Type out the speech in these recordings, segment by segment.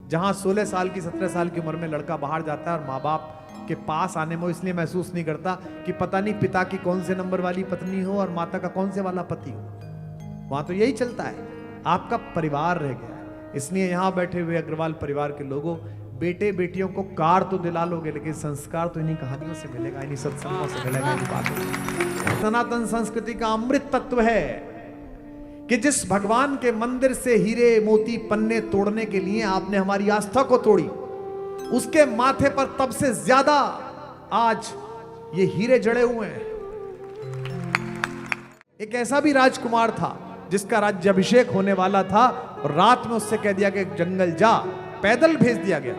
जहां 16 साल की 17 साल की उम्र में लड़का बाहर जाता है और माँ बाप के पास आने में इसलिए महसूस नहीं करता कि पता नहीं पिता की कौन से नंबर वाली पत्नी हो और माता का कौन से वाला पति हो। वहां तो यही चलता है, आपका परिवार रह गया है। इसलिए यहां बैठे हुए अग्रवाल परिवार के लोगों, बेटे बेटियों को कार तो दिला लोगे, लेकिन संस्कार तो इन्हीं कहानियों से मिलेगा, इन्हीं सत्संगों से मिलेगा, इन्हीं बातों से। सनातन संस्कृति का अमृत तत्व है कि जिस भगवान के मंदिर से हीरे मोती पन्ने तोड़ने के लिए आपने हमारी आस्था को तोड़ी, उसके माथे पर तब से ज्यादा आज ये हीरे जड़े हुए हैं। एक ऐसा भी राजकुमार था जिसका राज्याभिषेक होने वाला था और रात में उससे कह दिया कि जंगल जा, पैदल भेज दिया गया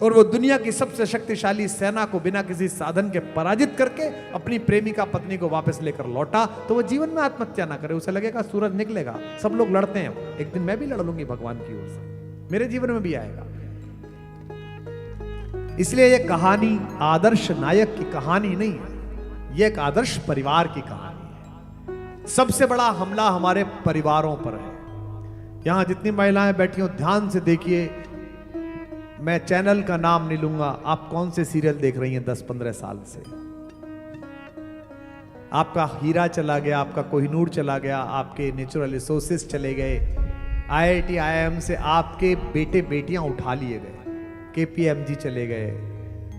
और वो दुनिया की सबसे शक्तिशाली सेना को बिना किसी साधन के पराजित करके अपनी प्रेमिका पत्नी को वापस लेकर लौटा। तो वो जीवन में आत्महत्या ना करे, उसे लगेगा सूरज निकलेगा, सब लोग लड़ते हैं, एक दिन मैं भी लड़ लूंगी भगवान की ओर से, मेरे जीवन में भी आएगा। इसलिए ये कहानी आदर्श नायक की कहानी नहीं है, ये एक आदर्श परिवार की कहानी है। सबसे बड़ा हमला हमारे परिवारों पर है। यहां जितनी महिलाएं बैठी हो ध्यान से देखिए, मैं चैनल का नाम नहीं लूंगा, आप कौन से सीरियल देख रही हैं 10-15 साल से? आपका हीरा चला गया, आपका कोहिनूर चला गया, आपके नेचुरल रिसोर्सेस चले गए, IIT IIM से आपके बेटे बेटियां उठा लिए गए, KPMG चले गए,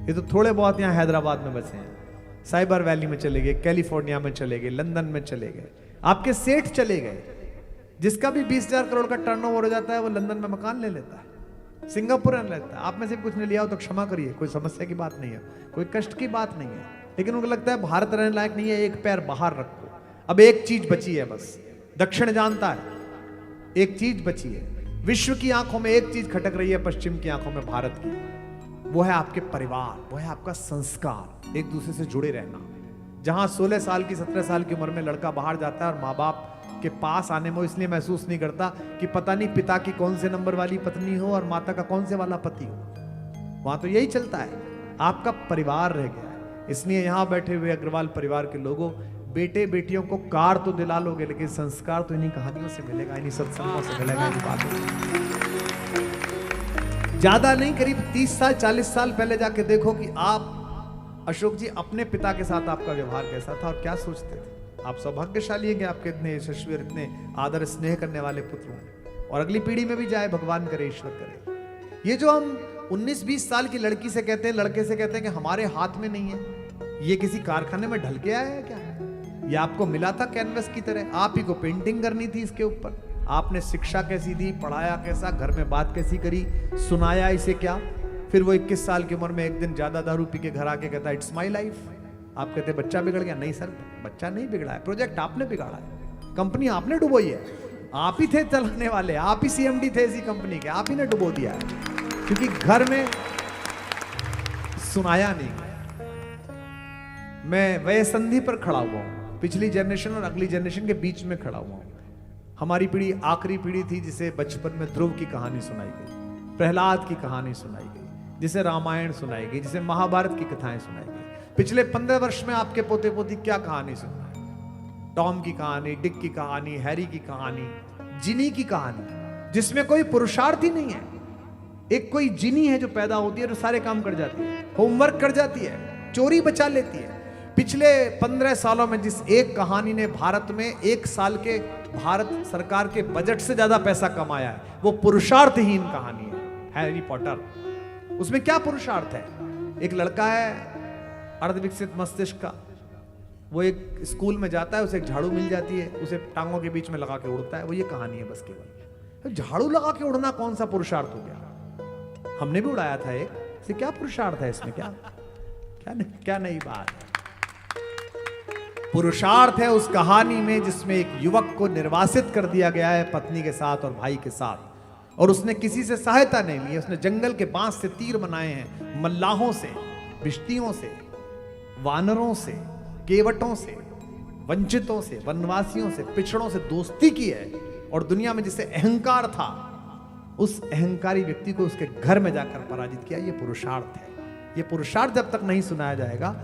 ये तो थोड़े बहुत यहाँ हैदराबाद में बसे हैं, साइबर वैली में चले गए, कैलिफोर्निया में चले गए, लंदन में चले गए, आपके सेठ चले गए। जिसका भी 20,000 करोड़ का टर्नओवर हो जाता है वो लंदन में मकान ले लेता है, सिंगापुर में लेता है। आप में से कुछ नहीं लिया हो तो क्षमा करिए, कोई समस्या की बात नहीं है, कोई कष्ट की बात नहीं है, लेकिन उनको लगता है भारत रहने लायक नहीं है, एक पैर बाहर रखो। अब एक चीज बची है बस, दक्षिण जानता है, एक चीज बची है। विश्व की आंखों में एक चीज खटक रही है, पश्चिम की आंखों में भारत की, वो है आपके परिवार, वो है आपका संस्कार, एक दूसरे से जुड़े रहना। जहां 16 साल की 17 साल की उम्र में लड़का बाहर जाता है और माँ बाप के पास आने में इसलिए महसूस नहीं करता कि पता नहीं पिता की कौन से नंबर वाली पत्नी हो और माता का कौन से वाला पति हो। वहां तो यही चलता है, आपका परिवार रह गया है। इसलिए यहां बैठे हुए अग्रवाल परिवार के लोगों, बेटे बेटियों को कार तो दिला लोगे, लेकिन संस्कार तो इन्हीं कहानियों से मिलेगा, इन्हीं सत्संगों से मिलेगा, इन्हीं बातों से। ज्यादा नहीं, करीब 30 साल 40 साल पहले जाके देखो कि आप अशोक जी अपने पिता के साथ आपका व्यवहार कैसा था और क्या सोचते थे। आप सौभाग्यशाली हैं कि आपके इतने यशस्वी, इतने आदर स्नेह करने वाले पुत्र हों और अगली पीढ़ी में भी जाए, भगवान करे, ईश्वर करे। ये जो हम 19-20 साल की लड़की से कहते हैं, लड़के से कहते हैं कि हमारे हाथ में नहीं है, ये किसी कारखाने में ढल के आया है क्या? ये आपको मिला था कैनवस की तरह, आप ही को पेंटिंग करनी थी इसके ऊपर। आपने शिक्षा कैसी दी, पढ़ाया कैसा, घर में बात कैसी करी, सुनाया इसे क्या? फिर वो 21 साल की उम्र में एक दिन ज्यादा दारू पी के घर आके कहता है इट्स माई लाइफ। आप कहते बच्चा बिगड़ गया। नहीं सर, बच्चा नहीं बिगड़ा है, प्रोजेक्ट आपने बिगाड़ा है, कंपनी आपने डुबोई है, आप ही थे चलाने वाले, आप ही CMD थे इसी कंपनी के, आप ही ने डुबो दिया है, क्योंकि घर में सुनाया नहीं। मैं वह संधि पर खड़ा हुआ हूं, पिछली जनरेशन और अगली जनरेशन के बीच में खड़ा हुआ हूं। हमारी पीढ़ी आखिरी पीढ़ी थी जिसे बचपन में ध्रुव की कहानी सुनाई गई, प्रहलाद की कहानी सुनाई गई, जिसे रामायण सुनाई गई, जिसे महाभारत की कथाएं सुनाई गई। पिछले 15 वर्ष में आपके पोते पोती क्या कहानी सुन रहे हैं? टॉम की कहानी, डिक की कहानी, हैरी की कहानी, जिनी की कहानी, जिसमें कोई पुरुषार्थ ही नहीं है। एक कोई जिनी है जो पैदा होती है तो सारे काम कर जाती है, होमवर्क कर जाती है, चोरी बचा लेती है। पिछले 15 सालों में जिस एक कहानी ने भारत में 1 साल के भारत सरकार के बजट से ज्यादा पैसा कमाया है, वो पुरुषार्थहीन कहानी है, हैरी पॉटर। उसमें क्या पुरुषार्थ है? एक लड़का है अर्धविकसित मस्तिष्क का, वो एक स्कूल में जाता है, उसे एक झाड़ू मिल जाती है, उसे टांगों के बीच में लगा के उड़ता है, वो ये कहानी है बस केवल। तो झाड़ू लगा के उड़ना कौन सा पुरुषार्थ हो गया? हमने भी उड़ाया था एक, इसे क्या पुरुषार्थ है इसमें? क्या नई बात है? पुरुषार्थ है उस कहानी में जिसमें एक युवक को निर्वासित कर दिया गया है पत्नी के साथ और भाई के साथ, और उसने किसी से सहायता नहीं ली। उसने जंगल के बांस से तीर बनाए हैं, मल्लाहों से, बिश्तियों से, वानरों से, केवटों से, वंचितों से, वनवासियों से, पिछड़ों से दोस्ती की है। और दुनिया में जिसे अहंकार था, उस अहंकारी व्यक्ति को उसके घर में जाकर पराजित किया। ये पुरुषार्थ है। ये पुरुषार्थ जब तक नहीं सुनाया जाएगा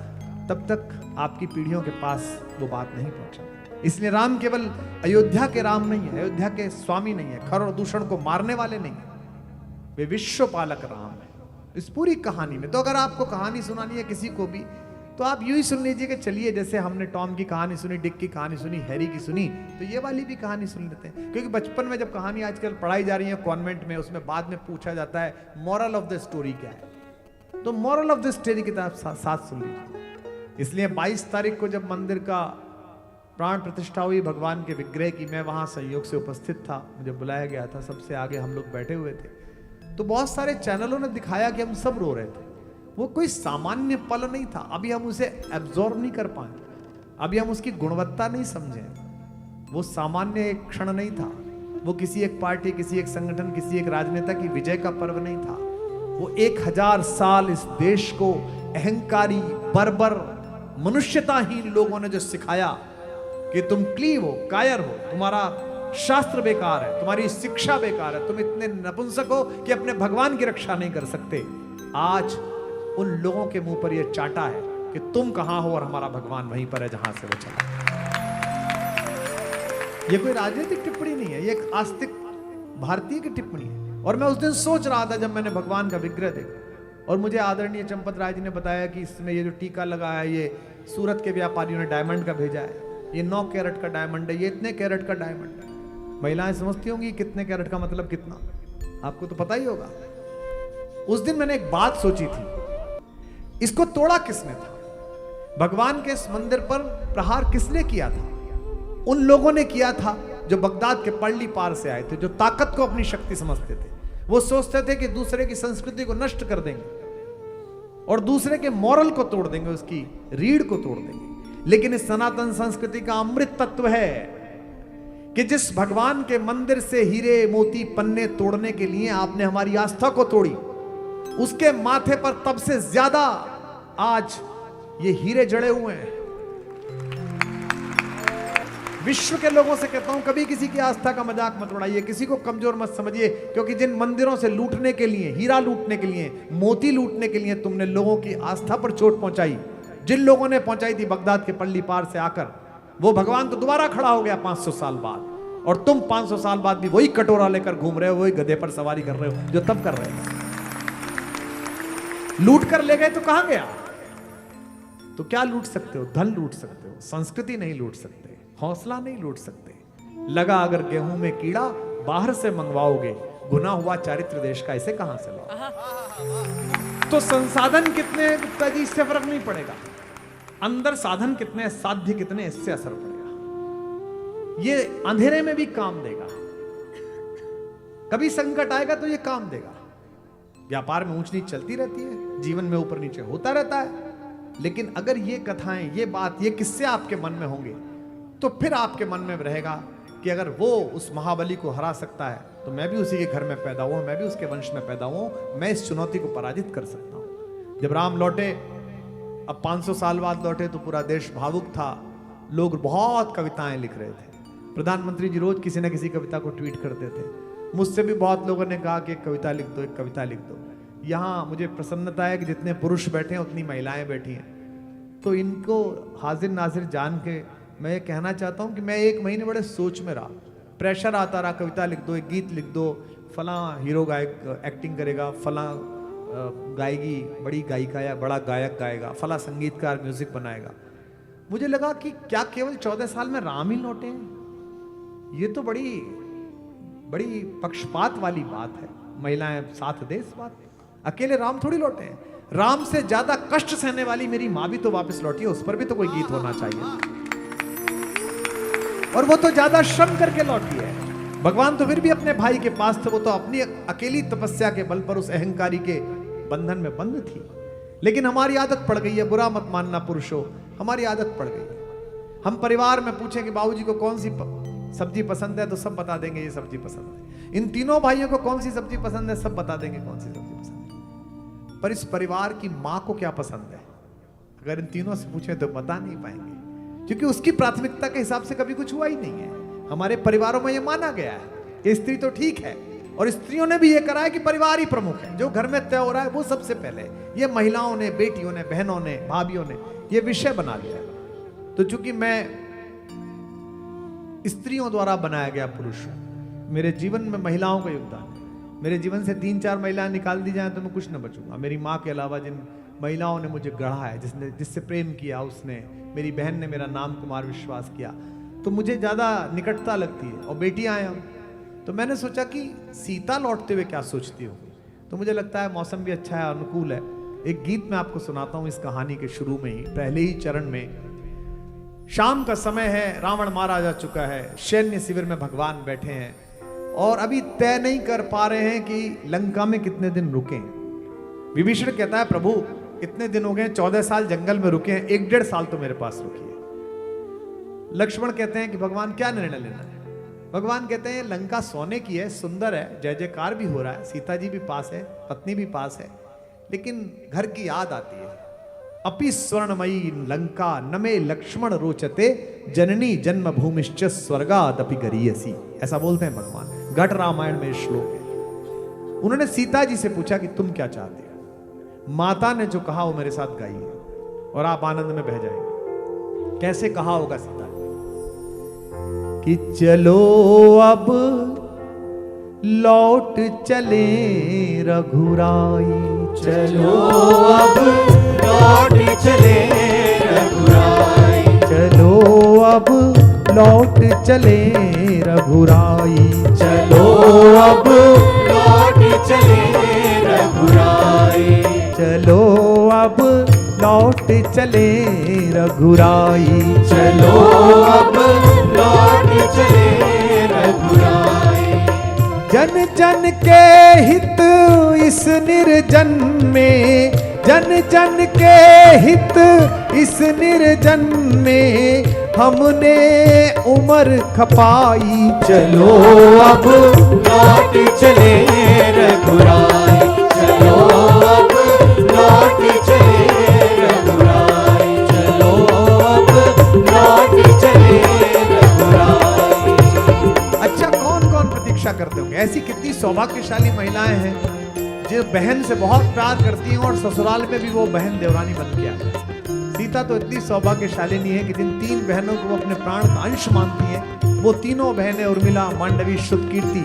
तब तक आपकी पीढ़ियों के पास वो बात नहीं पहुंचेगी। इसलिए राम केवल अयोध्या के राम नहीं है, अयोध्या के स्वामी नहीं है, खर और दूषण को मारने वाले नहीं है। वे विश्व पालक राम है इस पूरी कहानी में। तो अगर आपको कहानी सुनानी है किसी को भी तो आप यूं ही सुन लीजिए कि चलिए जैसे हमने टॉम की कहानी सुनी, डिक की कहानी सुनी, हैरी की सुनी, तो ये वाली भी कहानी सुन लेते हैं। क्योंकि बचपन में जब कहानी आजकल पढ़ाई जा रही है कॉन्वेंट में, उसमें बाद में पूछा जाता है मॉरल ऑफ द स्टोरी क्या है, तो मॉरल ऑफ द स्टोरी की तरफ साथ सुन लीजिए। इसलिए 22 तारीख को जब मंदिर का प्राण प्रतिष्ठा हुई भगवान के विग्रह की, मैं वहां संयोग से उपस्थित था, मुझे बुलाया गया था, सबसे आगे हम लोग बैठे हुए थे। तो बहुत सारे चैनलों ने दिखाया कि हम सब रो रहे थे। वो कोई सामान्य पल नहीं था, अभी हम उसे एब्जॉर्ब नहीं कर पाए, अभी हम उसकी गुणवत्ता नहीं समझे। वो सामान्य एक क्षण नहीं था, वो किसी एक पार्टी, किसी एक संगठन, किसी एक राजनेता की विजय का पर्व नहीं था। वो 1000 साल इस देश को अहंकारी, बर्बर, मनुष्यताहीन लोगों ने जो सिखाया कि तुम क्लीव हो, कायर हो, तुम्हारा शास्त्र बेकार है, तुम्हारी शिक्षा बेकार है, तुम इतने नपुंसक हो कि अपने भगवान की रक्षा नहीं कर सकते। आज उन लोगों के मुंह पर यह चाटा है कि तुम कहां हो और हमारा भगवान वहीं पर है जहां से वो चला। यह कोई राजनीतिक टिप्पणी नहीं है, यह एक आस्तिक भारतीय की टिप्पणी है। और मैं उस दिन सोच रहा था जब मैंने भगवान का विग्रह देखा, और मुझे आदरणीय चंपत राय जी ने बताया कि इसमें ये जो टीका लगा है ये सूरत के व्यापारियों ने डायमंड का भेजा है, ये 9 कैरेट का डायमंड है, ये इतने कैरेट का डायमंड है। महिलाएं समझती होंगी कितने कैरेट का मतलब कितना, आपको तो पता ही होगा। उस दिन मैंने एक बात सोची थी, इसको तोड़ा किसने था? भगवान के इस मंदिर पर प्रहार किसने किया था? उन लोगों ने किया था जो बगदाद के पल्ली पार से आए थे, जो ताकत को अपनी शक्ति समझते थे। वो सोचते थे कि दूसरे की संस्कृति को नष्ट कर देंगे और दूसरे के मॉरल को तोड़ देंगे, उसकी रीढ़ को तोड़ देंगे। लेकिन इस सनातन संस्कृति का अमृत तत्व है कि जिस भगवान के मंदिर से हीरे मोती पन्ने तोड़ने के लिए आपने हमारी आस्था को तोड़ी, उसके माथे पर तब से ज्यादा आज ये हीरे जड़े हुए हैं। विश्व के लोगों से कहता हूं, कभी किसी की आस्था का मजाक मत उड़ाइए, किसी को कमजोर मत समझिए, क्योंकि जिन मंदिरों से लूटने के लिए, हीरा लूटने के लिए, मोती लूटने के लिए तुमने लोगों की आस्था पर चोट पहुंचाई, जिन लोगों ने पहुंचाई थी बगदाद के पल्ली पार से आकर, वो भगवान तो दोबारा खड़ा हो गया 500 साल बाद, और तुम 500 साल बाद भी वही कटोरा लेकर घूम रहे हो, वही गधे पर सवारी कर रहे हो जो तब कर रहे हो। लूट कर ले गए तो कहां गया? तो क्या लूट सकते हो? धन लूट सकते हो, संस्कृति नहीं लूट सकते, हौसला नहीं लूट सकते। लगा अगर गेहूं में कीड़ा, बाहर से मंगवाओगे, गुना हुआ चारित्र देश का, इसे कहां से लाओ? तो संसाधन कितने गुप्ता जी, इससे फर्क नहीं पड़ेगा, अंदर साधन कितने, साध्य कितने, इससे असर पड़ेगा। ये अंधेरे में भी काम देगा, कभी संकट आएगा तो ये काम देगा। व्यापार में ऊंच नीच चलती रहती है, जीवन में ऊपर नीचे होता रहता है, लेकिन अगर ये कथाएं, ये बात, ये किस्से आपके मन में होंगे तो फिर आपके मन में रहेगा कि अगर वो उस महाबली को हरा सकता है तो मैं भी उसी के घर में पैदा हुआ, मैं भी उसके वंश में पैदा हुआ, मैं इस चुनौती को पराजित कर सकता हूं। जब राम लौटे, अब 500 साल बाद लौटे, तो पूरा देश भावुक था, लोग बहुत कविताएं लिख रहे थे। प्रधानमंत्री जी रोज किसी न किसी कविता को ट्वीट करते थे। मुझसे भी बहुत लोगों ने कहा कि एक कविता लिख दो, एक कविता लिख दो। यहाँ मुझे प्रसन्नता है कि जितने पुरुष बैठे हैं उतनी महिलाएं बैठी हैं, तो इनको हाजिर नाजिर जान के मैं ये कहना चाहता हूँ कि मैं 1 महीने बड़े सोच में रहा, प्रेशर आता रहा, कविता लिख दो, एक गीत लिख दो, फला हीरो गायक एक्टिंग करेगा, फला गाएगी बड़ी गायिका या बड़ा गायक गाएगा, फला संगीतकार म्यूजिक बनाएगा। मुझे लगा कि क्या केवल 14 साल में राम ही लौटे हैं? ये तो बड़ी बड़ी पक्षपात वाली बात है। महिलाएं साथ दे इस बात, अकेले राम थोड़ी लौटे हैं। राम से ज्यादा कष्ट सहने वाली मेरी माँ भी तो वापस लौटी है, उस पर भी तो कोई गीत होना चाहिए, और वो तो ज्यादा श्रम करके लौटी है। भगवान तो फिर भी अपने भाई के पास थे, वो तो अपनी अकेली तपस्या के बल पर उस अहंकारी के बंधन में बंद थी। लेकिन हमारी आदत पड़ गई है, बुरा मत मानना पुरुषों, हमारी आदत पड़ गई है। हम परिवार में पूछें कि बाबूजी को कौन सी सब्जी पसंद है, तो सब बता देंगे ये सब्जी पसंद है। इन तीनों भाइयों को कौन सी सब्जी पसंद है, सब बता देंगे कौन सी सब्जी पसंद है। पर इस परिवार की माँ को क्या पसंद है, अगर इन तीनों से पूछे तो बता नहीं पाएंगे, क्योंकि उसकी प्राथमिकता के हिसाब से कभी कुछ हुआ ही नहीं है। हमारे परिवारों में यह माना गया है, स्त्री तो ठीक है, और स्त्रियों ने भी यह करा है कि परिवार ही प्रमुख है, जो घर में तय हो रहा है वो सबसे पहले। ये महिलाओं ने, बेटियों ने, बहनों ने, भाभियों ने यह विषय बना लिया है। तो चूंकि मैं स्त्रियों द्वारा बनाया गया पुरुष हूं, मेरे जीवन में महिलाओं का योगदान है। मेरे जीवन से 3-4 महिलाएं निकाल दी जाएं तो मैं कुछ न बचूंगा। मेरी माँ के अलावा जिन महिलाओं ने मुझे गढ़ा है, जिससे प्रेम किया, उसने, मेरी बहन ने मेरा नाम कुमार विश्वास किया, तो मुझे ज़्यादा निकटता लगती है। और बेटियां हैं हम, तो मैंने सोचा कि सीता लौटते हुए क्या सोचती हो। तो मुझे लगता है मौसम भी अच्छा है, अनुकूल है। एक गीत मैं आपको सुनाता हूँ इस कहानी के शुरू में ही, पहले ही चरण में। शाम का समय है, रावण मारा जा चुका है, सैन्य शिविर में भगवान बैठे हैं और अभी तय नहीं कर पा रहे हैं कि लंका में कितने दिन रुकें। विभीषण कहता है, प्रभु इतने दिन हो गए, 14 साल जंगल में रुके हैं, 1-1.5 साल तो मेरे पास रुकिए। लक्ष्मण कहते हैं कि भगवान क्या निर्णय लेना है। भगवान कहते हैं लंका सोने की है, सुंदर है, जय जयकार भी हो रहा है, सीता जी भी पास है, पत्नी भी पास है, लेकिन घर की याद आती है। अपि स्वर्णमयी लंका नमे लक्ष्मण रोचते, जननी जन्म भूमिश्च स्वर्गादपि गरीयसी। ऐसा बोलते हैं भगवान, घट रामायण में श्लोक है। उन्होंने सीता जी से पूछा कि तुम क्या चाहते हो। माता ने जो कहा वो मेरे साथ गाइए और आप आनंद में बह जाएंगे। कैसे कहा होगा सीता जी कि चलो अब लौट चले रघुराई, चलो अब लौट चले रघुराई, चलो अब लौट चले रघुराई, चलो अब लौट चले रघुराई, चलो अब लौट चले रघुराई, चलो अब लौट चले रघुराई। जन जन के हित इस निर्जन में, जन जन के हित इस निर्जन में, हमने उम्र खपाई, चलो अब लौट चले रघुराई, चलो अब लौट चले रघुराई, चलो अब लौट चले रघुराई। अच्छा, कौन कौन प्रतीक्षा करते होंगे? ऐसी कितनी सौभाग्यशाली महिलाएं हैं जो बहन से बहुत प्यार करती हैं और ससुराल में भी वो बहन देवरानी बन के आई। सीता तो इतनी सौभाग्यशालिनी है कि जिन 3 बहनों को वो अपने प्राण का अंश मानती हैं, वो तीनों बहनें उर्मिला, मांडवी, श्रुतकीर्ति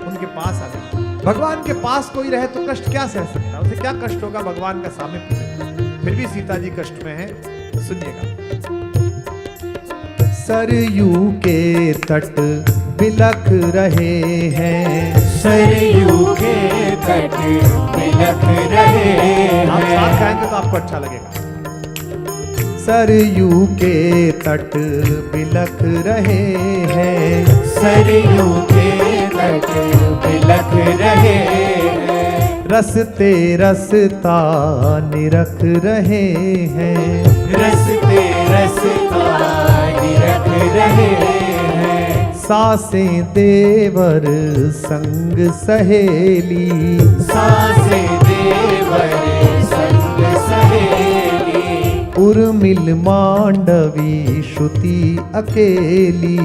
उनके पास आ गई। भगवान के पास कोई रहे तो कष्ट क्या सह सकता है? उसे क्या कष्ट होगा भगवान का सामने में? फिर भी सीता जी कष्ट में है, सुनिएगा। सरयू के तट बिलख रहे हैं, सरयू के तट बिलख रहे आप हैं, साथ गाएंगे तो आपको अच्छा लगेगा। सरयू के तट बिलख रहे हैं, सरयू के तट बिलख रहे हैं, रसते रसता निरख रहे हैं, रसते रसता निरख रहे हैं, सासें देवर संग सहेली, सासें देवर संग सहेली, उर्मिल मांडवी श्रुति अकेली,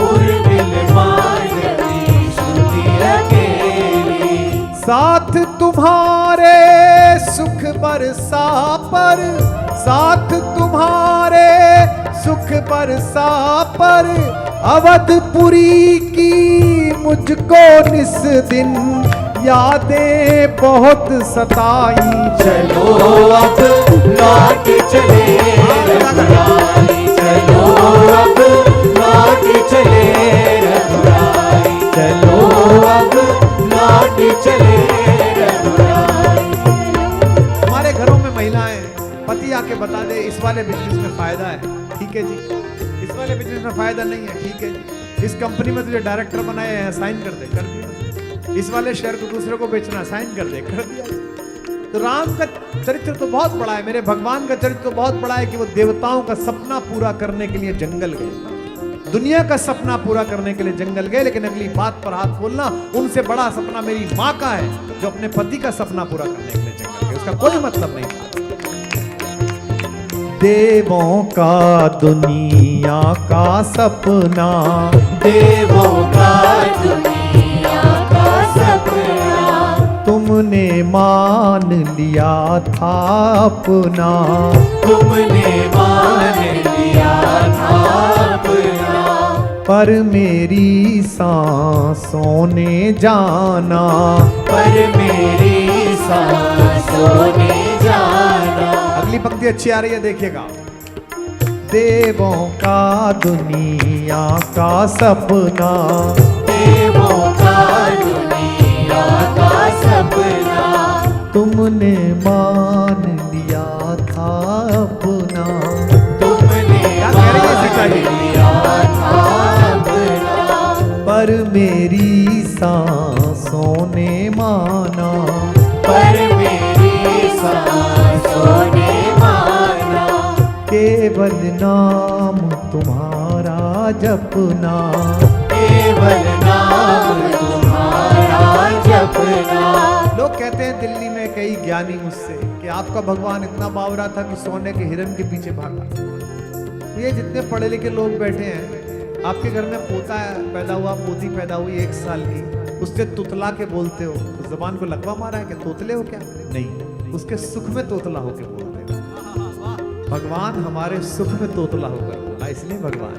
उर्मिल मांडवी श्रुति अकेली, साथ तुम्हारे सुख बरसा पर, साथ तुम्हारे सुख बरसा पर, अवधपुरी की मुझको निस दिन यादें बहुत सताई। चलो अब लौट चले रघुराई, चलो अब लौट चले रघुराई, चलो अब लौट चले रघुराई। हमारे घरों में महिलाएं, पति आके बता दे इस वाले बिजनेस में फायदा है, ठीक है जी, इस वाले बिजनेस में फायदा नहीं है, ठीक है जी, इस कंपनी में तुझे डायरेक्टर बनाया है, साइन कर दे, कर दिया। इस वाले शेयर को दूसरे को बेचना, साइन कर दे, कर दिया। तो राम का चरित्र तो बहुत बड़ा है, मेरे भगवान का चरित्र तो बहुत बड़ा है कि वो देवताओं का सपना पूरा करने के लिए जंगल गए, दुनिया का सपना पूरा करने के लिए जंगल गए, लेकिन अगली बात पर हाथ बोलना, उनसे बड़ा सपना मेरी माँ का है जो अपने पति का सपना पूरा करने के लिए जंगल गए, उसका कोई मतलब नहीं था। देवों का दुनिया का सपना, देवों का दुनिया का सपना, तुमने मान लिया था अपना, तुमने मान लिया था अपना, पर मेरी सांसों ने जाना, पर मेरी सांसों ने जाना। अगली पंक्ति अच्छी आ रही है, देखिएगा। देवों का दुनिया का सपना, देवों का दुनिया का सपना, तुमने मान लिया था अपना। तुमने क्या कह रही है सीता जी? लिया था अपना, पर मेरी सांसों ने माना, पर मेरी सांसों ने माना। केवल नाम तुम्हारा जपना, केवल नाम तुम्हारा जपना। लोग कहते हैं दिल्ली में कई ज्ञानी मुझसे कि आपका भगवान इतना बावरा था कि सोने के हिरन के पीछे भागा। ये जितने पढ़े लिखे लोग बैठे हैं, आपके घर में पोता पैदा हुआ, पोती पैदा हुई 1 साल की, उससे तुतला के बोलते हो, उस जबान को लकवा मारा है कि तोतले हो क्या? नहीं, उसके सुख में तोतला होके बोलते हो। भगवान हमारे सुख में तोतला होकर बोला, इसलिए भगवान।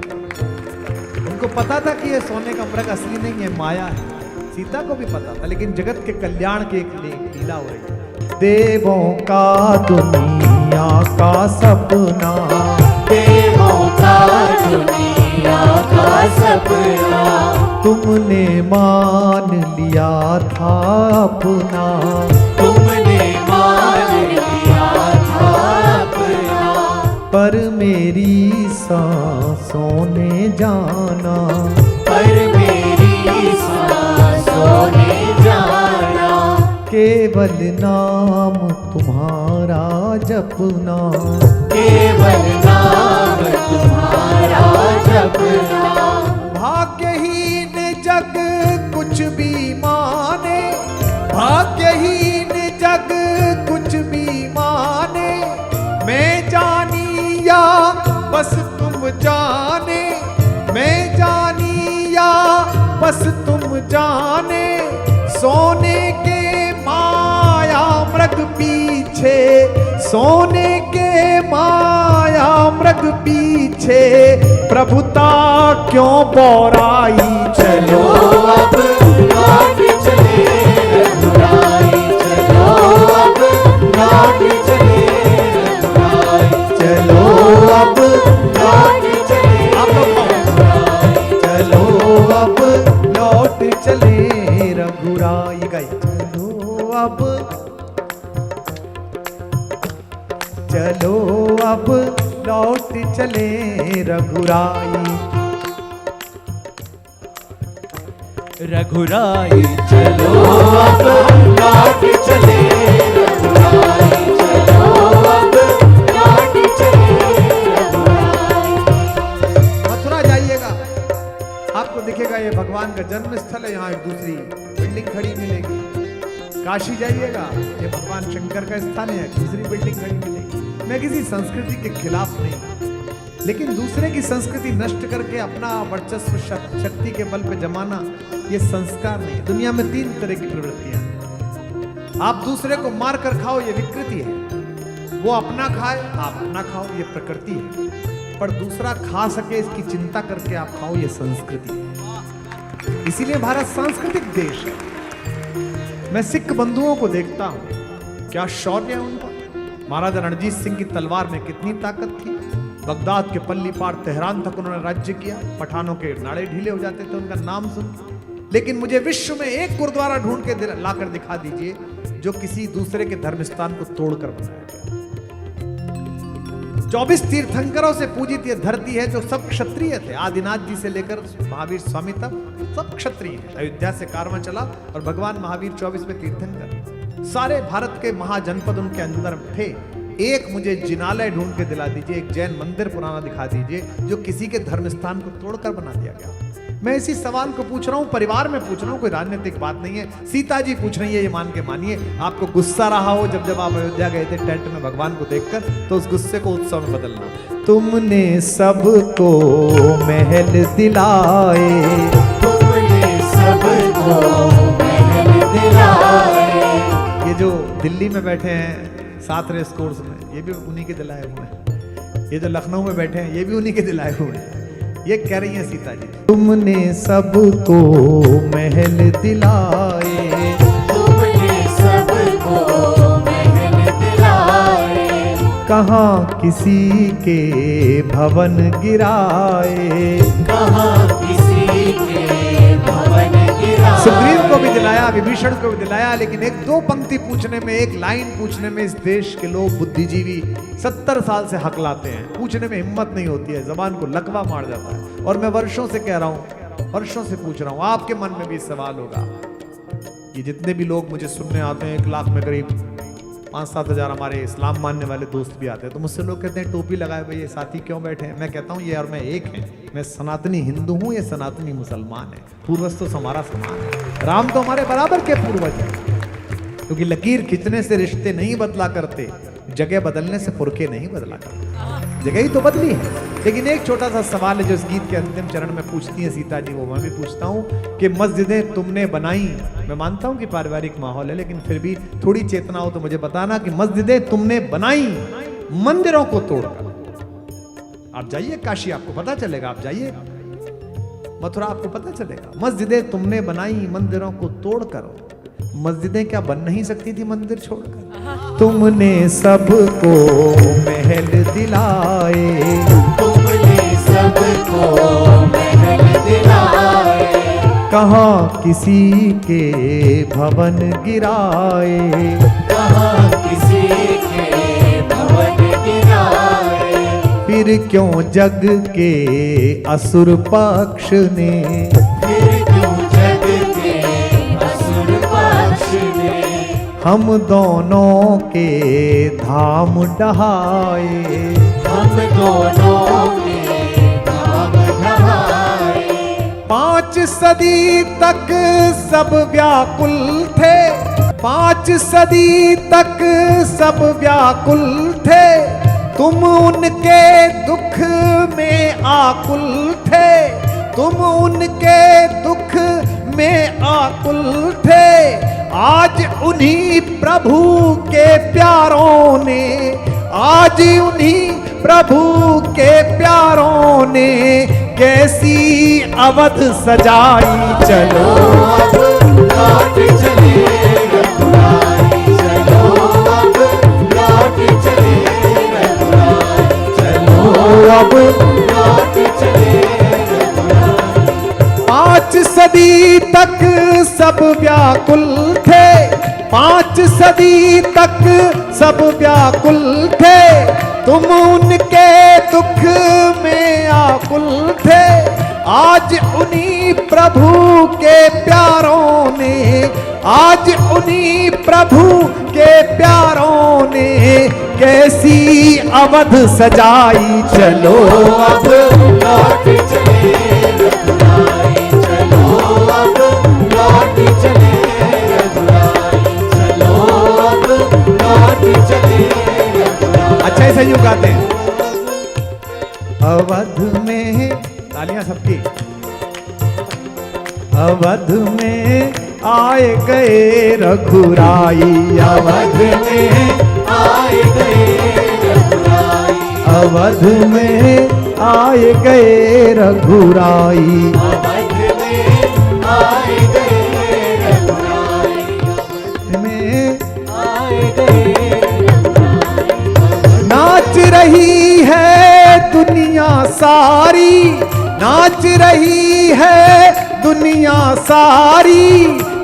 उनको पता था कि ये सोने का मृग असली नहीं है, माया है। सीता को भी पता था, लेकिन जगत के कल्याण के लिए लीला हो रही है। देवों का दुनिया का सपना, देवों का दुनिया का सपना, तुमने मान लिया था अपना। तुमने मान लिया था अपना, पर मेरी सांसों ने जाना, पर मेरी सांसों ने जाना। केवल नाम तुम्हारा जपना, केवल नाम तुम्हारा जपना। भाग्यहीन जग कुछ भी माने, भाग्यहीन जग कुछ भी माने, मैं जानी या बस तुम जाने, मैं जानी या बस तुम जाने। सोने के माया मृग पीछे, सोने के माया मृग पीछे, प्रभुता क्यों बौराई। चलो अब लौट चले रघुराई, चलो अब लौट चले रघुराई, चलो अब लौट चले आप लोग रघुराई। चलो अब लौट चले रघुराई गई। चलो अब, चलो अब लौट चले रघुराई। रघुराई चलो अब लौट चले रघुराई, चलो अब लौट चले रघुराई। मथुरा जाइएगा, आपको दिखेगा ये भगवान का जन्म स्थल है, यहाँ एक दूसरी बिल्डिंग खड़ी मिलेगी। काशी जाइएगा, ये भगवान शंकर का स्थान है, दूसरी बिल्डिंग खड़ी मिलेगी। मैं किसी संस्कृति के खिलाफ नहीं, लेकिन दूसरे की संस्कृति नष्ट करके अपना वर्चस्व शक्ति के बल पे जमाना, ये संस्कार नहीं। दुनिया में 3 तरह की प्रवृत्तियां हैं। आप दूसरे को मार कर खाओ, ये विकृति है। वो अपना खाए, आप अपना खाओ, ये प्रकृति है। पर दूसरा खा सके इसकी चिंता करके आप खाओ, ये संस्कृति है। इसीलिए भारत सांस्कृतिक देश है। मैं सिख बंधुओं को देखता हूं, क्या शौर्य है उनका। महाराजा रणजीत सिंह की तलवार में कितनी ताकत थी। बगदाद के पल्ली पार तेहरान तक उन्होंने राज्य किया। पठानों के नाड़े ढीले हो जाते थे उनका नाम सुन। लेकिन मुझे विश्व में एक गुरुद्वारा ढूंढ के लाकर दिखा दीजिए जो किसी दूसरे के धर्म स्थान को तोड़कर बनाया गया। 24 तीर्थंकरों से पूजित ये धरती है, जो सब क्षत्रिय थे। आदिनाथ जी से लेकर महावीर स्वामी तक सब क्षत्रिय हैं। अयोध्या से कारवां चला और भगवान महावीर 24वें तीर्थंकर। सारे भारत के महाजनपद उनके अंदर थे। एक मुझे जिनालय ढूंढ के दिला दीजिए, एक जैन मंदिर पुराना दिखा दीजिए जो किसी के धर्म स्थान को तोड़कर बना दिया गया। मैं इसी सवाल को पूछ रहा हूं, परिवार में पूछ रहा हूं, कोई राजनीतिक बात नहीं है। सीता जी पूछ रही है, ये मान के मानिए। आपको गुस्सा रहा हो जब आप अयोध्या गए थे टेंट में भगवान को देखकर, तो उस गुस्से को उत्सव में बदलना। तुमने सबको महल दिलाए, तुमने सबको महल दिलाए। ये जो दिल्ली में बैठे हैं 7 रेस कोर्स में, ये भी उन्हीं के दिलाए हुए हैं। ये जो लखनऊ में बैठे हैं, ये भी उन्हीं के दिलाए हुए हैं। ये कह रही हैं सीता जी, तुमने सबको महल दिलाए, तुमने सबको महल दिलाए, कहाँ किसी के भवन गिराए। कहाँ किसी के भवन गिराए। सुग्रीव को भी दिलाया, विभीषण को भी दिलाया, लेकिन एक दो पंक्ति पूछने में, एक लाइन पूछने में इस देश के लोग बुद्धिजीवी 70 साल से हकलाते हैं। पूछने में हिम्मत नहीं होती है, जबान को लकवा मार जाता है। और मैं वर्षों से कह रहा हूं, वर्षों से पूछ रहा हूं, आपके मन में भी सवाल होगा। ये जितने भी लोग मुझे सुनने आते हैं, 1 लाख में करीब 5-7 हज़ार हमारे इस्लाम मानने वाले दोस्त भी आते हैं, तो मुझसे लोग कहते हैं टोपी लगाए हुए ये साथी क्यों बैठे हैं। मैं कहता हूँ ये और मैं एक हैं, मैं सनातनी हिंदू हूँ, ये सनातनी मुसलमान है। पूर्वज तो हमारा समान है, राम तो हमारे बराबर के पूर्वज हैं। क्योंकि लकीर खींचने से रिश्ते नहीं बदला करते, जगह बदलने से फुरके नहीं बदला करते। जगह ही तो बदली है। लेकिन एक छोटा सा सवाल है जो इस गीत के अंतिम चरण में पूछती है सीता जी, वो मैं भी पूछता हूँ कि मस्जिदें तुमने बनाई। मैं मानता हूँ कि पारिवारिक माहौल है, लेकिन फिर भी थोड़ी चेतना हो तो मुझे बताना कि मस्जिदें तुमने बनाई मंदिरों को तोड़कर। आप जाइए काशी, आपको पता चलेगा। आप जाइए मथुरा, आपको पता चलेगा। मस्जिदें तुमने बनाई मंदिरों को तोड़कर। मस्जिदें क्या बन नहीं सकती थी मंदिर छोड़कर? तुमने सबको महल दिलाए, तुमने सबको महल दिलाए, कहाँ किसी के भवन गिराए। कहाँ किसी के भवन गिराए, फिर क्यों जग के असुर पक्ष ने, फिर क्यों जग के असुर पक्ष ने, हम दोनों के धाम ढहाए। हम दोनों के धाम ढहाए। 5 सदी तक सब व्याकुल थे, 5 सदी तक सब व्याकुल थे। तुम उनके दुख में आकुल थे, तुम उनके दुख में आकुल थे। आज उन्हीं प्रभु के प्यारों ने, आज उन्हीं प्रभु के प्यारों ने कैसी अवध सजाई। चलो अब लौट चले रघुराई, चलो अब लौट चले रघुराई, चलो अब लौट चले रघुराई। 5 सदी तक सब व्याकुल थे, 5 सदी तक सब व्याकुल थे। तुम उनके दुख में आकुल थे। आज उन्हीं प्रभु के प्यारों ने, आज उन्हीं प्रभु के प्यारों ने कैसी अवध सजाई। चलो अब लौट चले रघुराई, चलो अब लौट चले रघुराई, चलो अब लौट चले रघुराई। अच्छा ऐसे यूं गाते हैं, अवध में, तालियां सबकी। अवध में आए गए रघुराई, अवध में आए गए रघुराई, अवध में आए गए रघुराई। अवध में आए गए रघुराई, में आए गए रघुराई। नाच रही है दुनिया सारी, नाच रही है दुनिया सारी।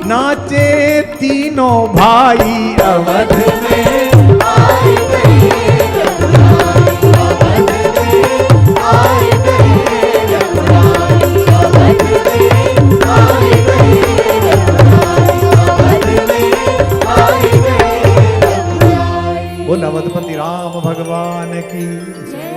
नाचे तीनों भाई अवध में आए गए रघुराई, अवध में आए गए रघुराई, अवध में आए गए रघुराई, अवध में आए गए रघुराई। बोल अवधपति राम भगवान की। जय